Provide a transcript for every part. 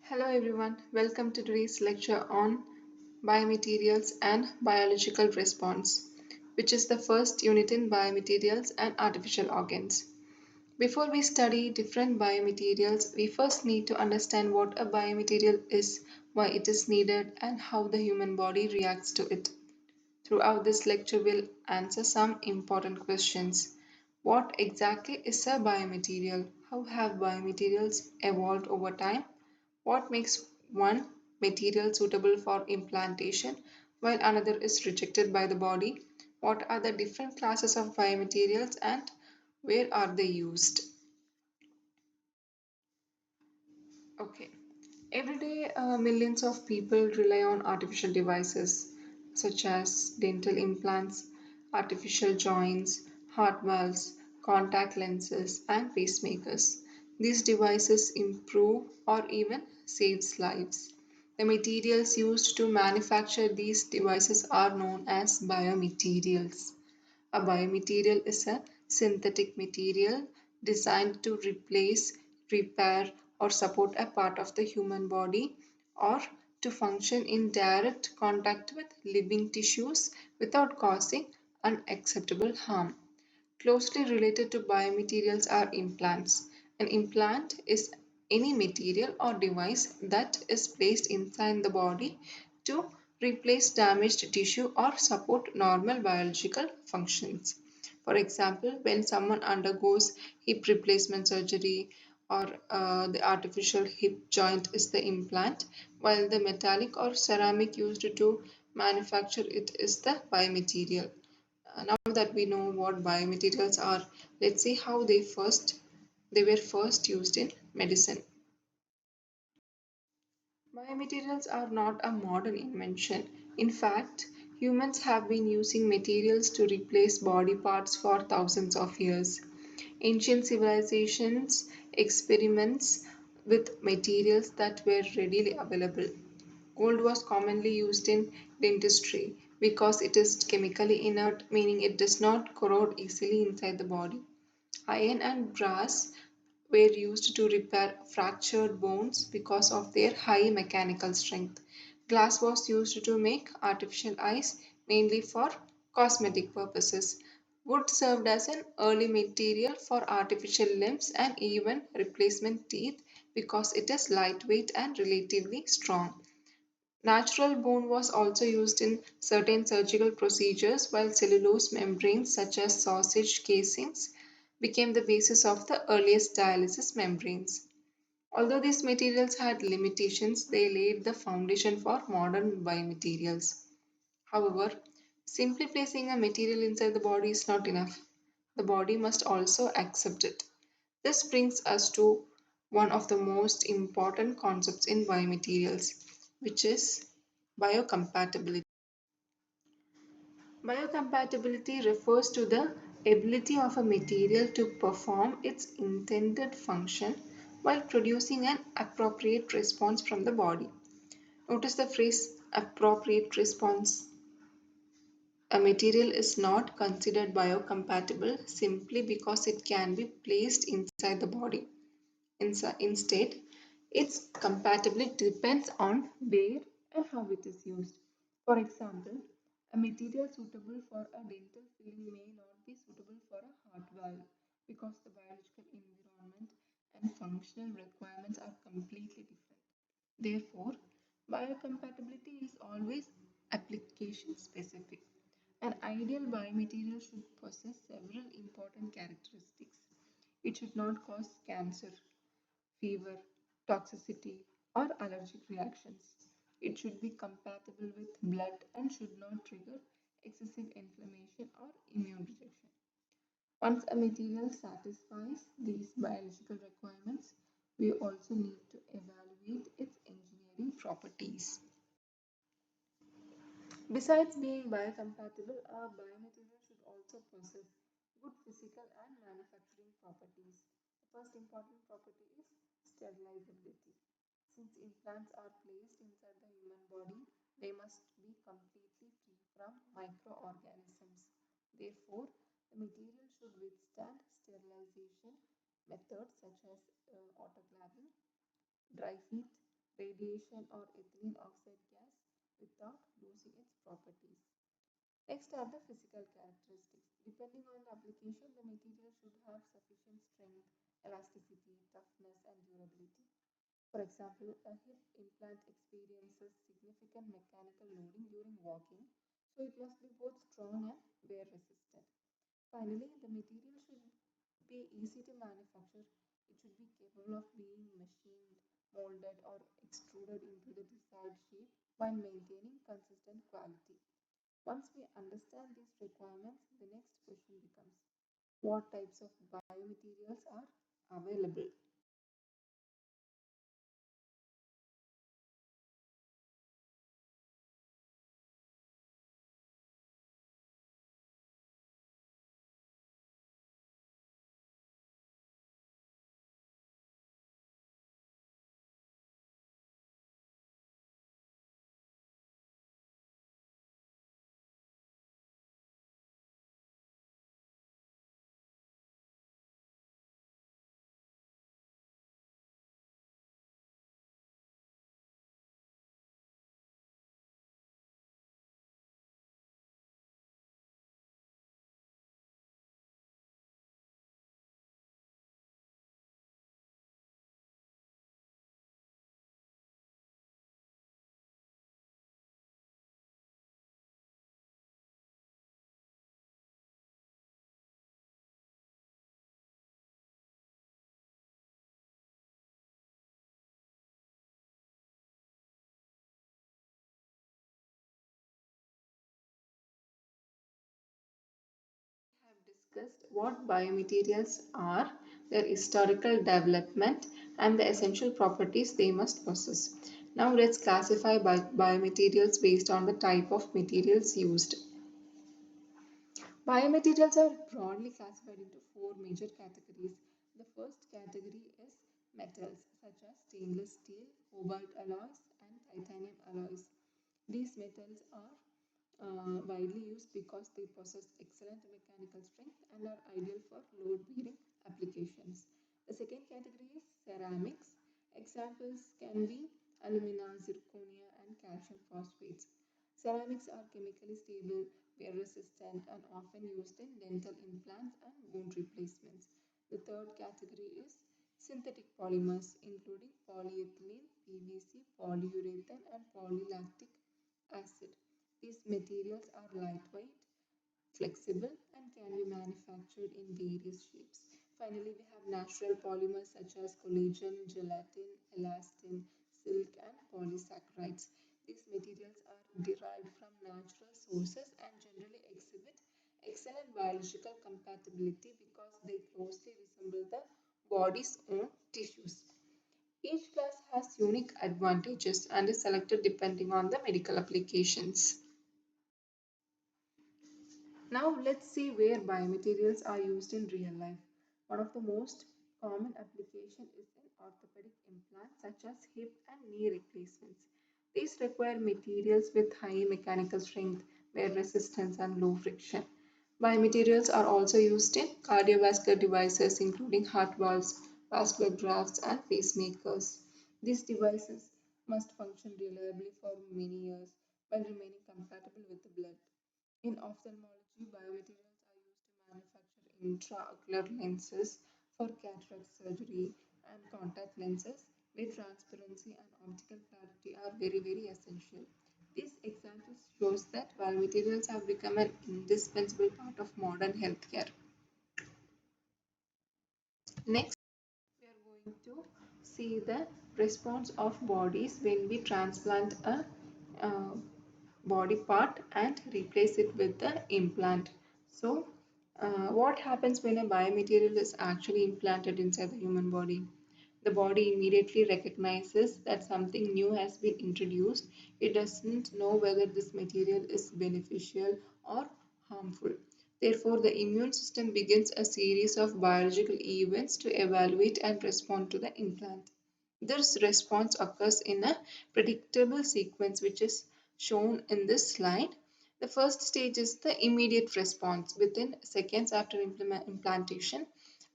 Hello everyone, welcome to today's lecture on biomaterials and biological response, which is the first unit in biomaterials and artificial organs. Before we study different biomaterials, we first need to understand what a biomaterial is, why it is needed, and how the human body reacts to it. Throughout this lecture, we'll answer some important questions. What exactly is a biomaterial? How have biomaterials evolved over time? What makes one material suitable for implantation while another is rejected by the body? What are the different classes of biomaterials and where are they used? Okay. Every day, millions of people rely on artificial devices such as dental implants, artificial joints, heart valves, contact lenses, and pacemakers. These devices improve or even saves lives. The materials used to manufacture these devices are known as biomaterials. A biomaterial is a synthetic material designed to replace, repair, or support a part of the human body or to function in direct contact with living tissues without causing unacceptable harm. Closely related to biomaterials are implants. An implant is any material or device that is placed inside the body to replace damaged tissue or support normal biological functions. For example, when someone undergoes hip replacement surgery or the artificial hip joint is the implant, while the metallic or ceramic used to manufacture it is the biomaterial. Now that we know what biomaterials are, let's see how they were first used in medicine. Biomaterials are not a modern invention. In fact, humans have been using materials to replace body parts for thousands of years. Ancient civilizations experiments with materials that were readily available. Gold was commonly used in dentistry because it is chemically inert, meaning it does not corrode easily inside the body. Iron and brass were used to repair fractured bones because of their high mechanical strength. Glass was used to make artificial eyes, mainly for cosmetic purposes. Wood served as an early material for artificial limbs and even replacement teeth because it is lightweight and relatively strong. Natural bone was also used in certain surgical procedures, while cellulose membranes, such as sausage casings, became the basis of the earliest dialysis membranes. Although these materials had limitations, they laid the foundation for modern biomaterials. However, simply placing a material inside the body is not enough. The body must also accept it. This brings us to one of the most important concepts in biomaterials, which is biocompatibility. Biocompatibility refers to the ability of a material to perform its intended function while producing an appropriate response from the body. Notice the phrase appropriate response. A material is not considered biocompatible simply because it can be placed inside the body. Instead, its compatibility depends on where and how it is used. For example, a material suitable for a dental filling may not be suitable for a heart valve because the biological environment and functional requirements are completely different. Therefore, biocompatibility is always application specific. An ideal biomaterial should possess several important characteristics. It should not cause cancer, fever, toxicity, or allergic reactions. It should be compatible with blood and should not trigger excessive inflammation or immune rejection. Once a material satisfies these biological requirements, we also need to evaluate its engineering properties. Besides being biocompatible, a biomaterial should also possess good physical and manufacturing properties. The first important property is sterilizability. Since implants are placed inside the human body, they must be completely free from microorganisms. Therefore, the material should withstand sterilization methods such as autoclaving, dry heat, radiation, or ethylene oxide gas without losing its properties. Next are the physical characteristics. Depending on the application, the material should have sufficient strength, elasticity, toughness, and durability. For example, a hip implant experiences significant mechanical loading during walking, so it must be both strong and wear resistant. Finally, the material should be easy to manufacture. It should be capable of being machined, molded, or extruded into the desired shape while maintaining consistent quality. Once we understand these requirements, the next question becomes what types of biomaterials are available? Have discussed what biomaterials are, their historical development, and the essential properties they must possess. Now let's classify biomaterials based on the type of materials used. Biomaterials are broadly classified into four major categories. The first category is metals such as stainless steel, cobalt alloys, and titanium alloys. These metals are widely used because they possess excellent mechanical strength and are ideal for load bearing applications. The second category is ceramics. Examples can be alumina, zirconia, and calcium phosphates. Ceramics are chemically stable, wear resistant, and often used in dental implants and wound replacements. The third category is synthetic polymers, including polyethylene, PVC, polyurethane, and polylactic acid. These materials are lightweight, flexible, and can be manufactured in various shapes. Finally, we have natural polymers such as collagen, gelatin, elastin, silk, and polysaccharides. These materials are derived from natural sources and generally exhibit excellent biological compatibility because they closely resemble the body's own tissues. Each class has unique advantages and is selected depending on the medical applications. Now let's see where biomaterials are used in real life. One of the most common application is in orthopedic implants such as hip and knee replacements. These require materials with high mechanical strength, wear resistance and low friction. Biomaterials are also used in cardiovascular devices including heart valves, vascular grafts and pacemakers. These devices must function reliably for many years while remaining compatible with the blood. In ophthalmology, biomaterials are used to manufacture intraocular lenses for cataract surgery and contact lenses where transparency and optical clarity are very essential. These examples shows that biomaterials have become an indispensable part of modern healthcare. Next, we are going to see the response of bodies when we transplant a uh, body part and replace it with the implant. So, what happens when a biomaterial is actually implanted inside the human body? The body immediately recognizes that something new has been introduced. It doesn't know whether this material is beneficial or harmful. Therefore, the immune system begins a series of biological events to evaluate and respond to the implant. This response occurs in a predictable sequence, which is shown in this slide. The first stage is the immediate response. Within seconds after implantation,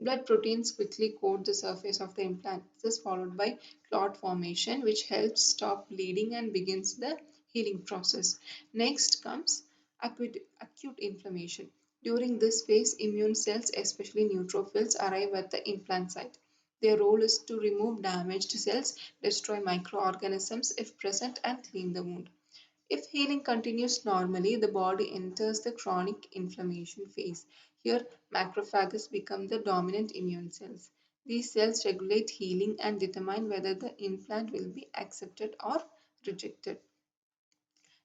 Blood proteins quickly coat the surface of the implant. This is followed by clot formation, which helps stop bleeding and begins the healing process. Next comes acute inflammation. During this phase, immune cells, especially neutrophils, arrive at the implant site. Their role is to remove damaged cells, destroy microorganisms if present, and clean the wound. If healing continues normally, the body enters the chronic inflammation phase. Here, macrophages become the dominant immune cells. These cells regulate healing and determine whether the implant will be accepted or rejected.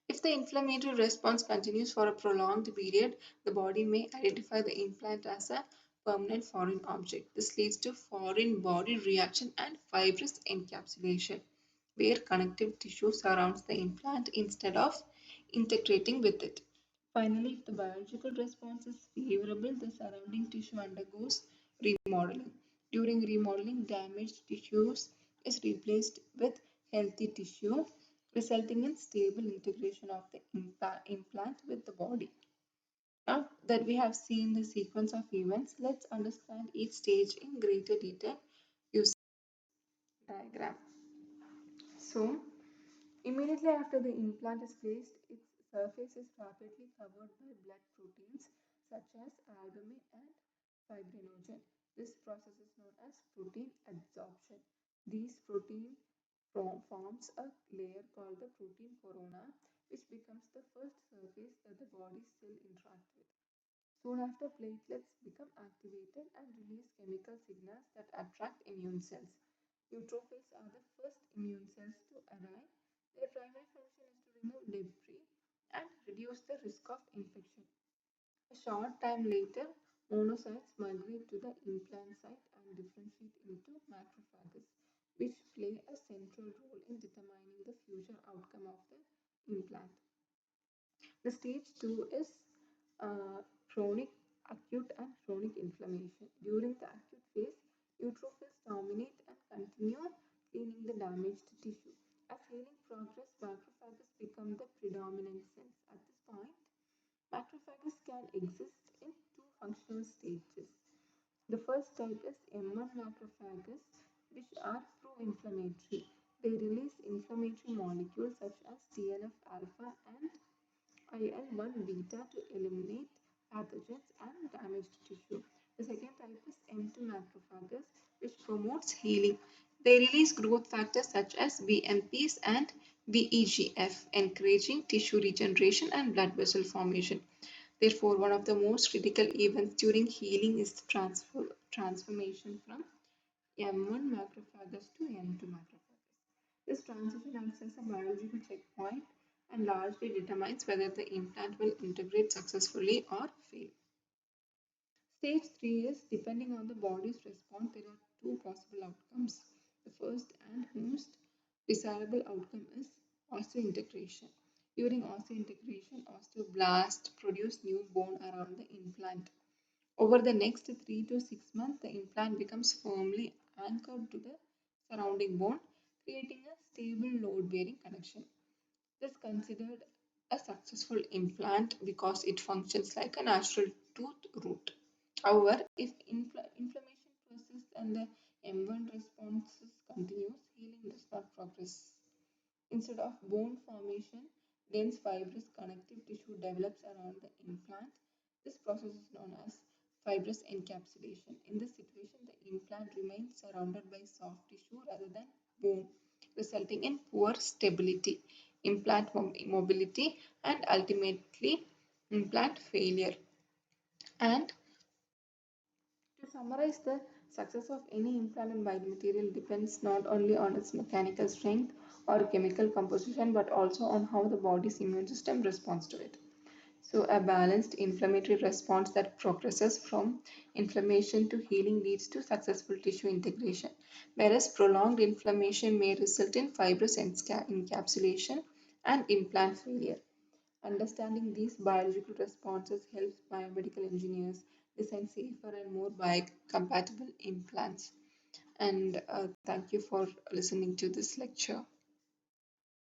If the inflammatory response continues for a prolonged period, the body may identify the implant as a permanent foreign object. This leads to foreign body reaction and fibrous encapsulation, where connective tissue surrounds the implant instead of integrating with it. Finally, if the biological response is favorable, the surrounding tissue undergoes remodeling. During remodeling, damaged tissues is replaced with healthy tissue, resulting in stable integration of the implant with the body. Now that we have seen the sequence of events, let's understand each stage in greater detail using diagram. So, immediately after the implant is placed, its surface is rapidly covered by blood proteins such as albumin and fibrinogen. This process is known as protein adsorption. These protein forms a layer called the protein corona, which becomes the first surface that the body cell interact with. Soon after, platelets become activated and release chemical signals that attract immune cells. Neutrophils are the first immune cells to arrive. Their primary function is to remove debris and reduce the risk of infection. A short time later, monocytes migrate to the implant site and differentiate into macrophages, which play a central role in determining the future outcome of the implant. The stage 2 is chronic, acute, and chronic inflammation. During the acute phase, neutrophils dominate and continue cleaning the damaged tissue. As healing progresses, macrophages become the predominant cells. At this point, macrophages can exist in two functional stages. The first type is M1 macrophages, which are pro-inflammatory. They release inflammatory molecules such as TNF alpha and IL-1 beta to eliminate pathogens and damaged tissue. The second type is M2 macrophages, which promotes healing. They release growth factors such as BMPs and VEGF, encouraging tissue regeneration and blood vessel formation. Therefore, one of the most critical events during healing is the transformation from M1 macrophages to M2 macrophages. This transition acts as a biological checkpoint and largely determines whether the implant will integrate successfully or fail. Stage 3 is depending on the body's response, there are two possible outcomes. The first and most desirable outcome is osseointegration. During osseointegration, osteoblasts produce new bone around the implant. Over the next 3 to 6 months, the implant becomes firmly anchored to the surrounding bone, creating a stable load bearing connection. This is considered a successful implant because it functions like a natural tooth root. However, if inflammation persists and the M1 responses continues, healing does not progress. Instead of bone formation, dense fibrous connective tissue develops around the implant. This process is known as fibrous encapsulation. In this situation, the implant remains surrounded by soft tissue rather than bone, resulting in poor stability, implant mobility, and ultimately implant failure. And to summarize, the success of any implant biomaterial depends not only on its mechanical strength or chemical composition but also on how the body's immune system responds to it. So, a balanced inflammatory response that progresses from inflammation to healing leads to successful tissue integration, whereas prolonged inflammation may result in fibrous encapsulation and implant failure. Understanding these biological responses helps biomedical engineers design safer and more biocompatible implants. And thank you for listening to this lecture.